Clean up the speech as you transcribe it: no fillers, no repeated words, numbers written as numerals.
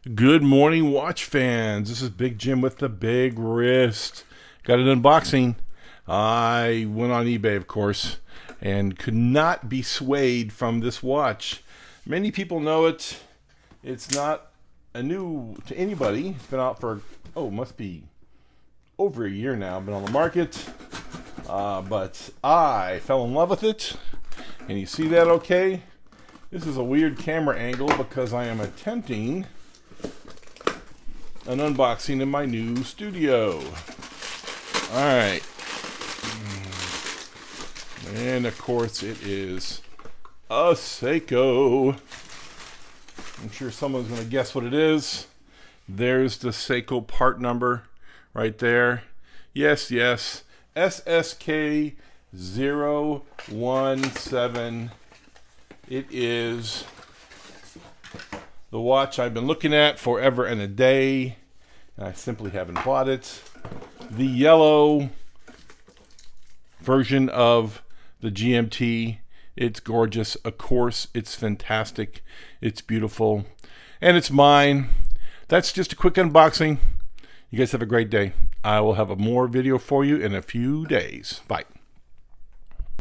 Good morning, watch fans. This is Big Jim with the Big Wrist. Got an unboxing. I went on eBay, of course, and could not be swayed from this watch. Many people know it. It's not a new to anybody. It's been out for, must be over a year now. Been on the market. But I fell in love with it. And you see that okay? This is a weird camera angle because I am attempting an unboxing in my new studio. Alright. And of course it is a Seiko. I'm sure someone's going to guess what it is. There's the Seiko part number right there. Yes. SSK 017. It is the watch I've been looking at forever and a day, and I simply haven't bought it. The yellow version of the GMT. It's gorgeous. Of course, it's fantastic. It's beautiful. And it's mine. That's just a quick unboxing. You guys have a great day. I will have a more video for you in a few days. Bye.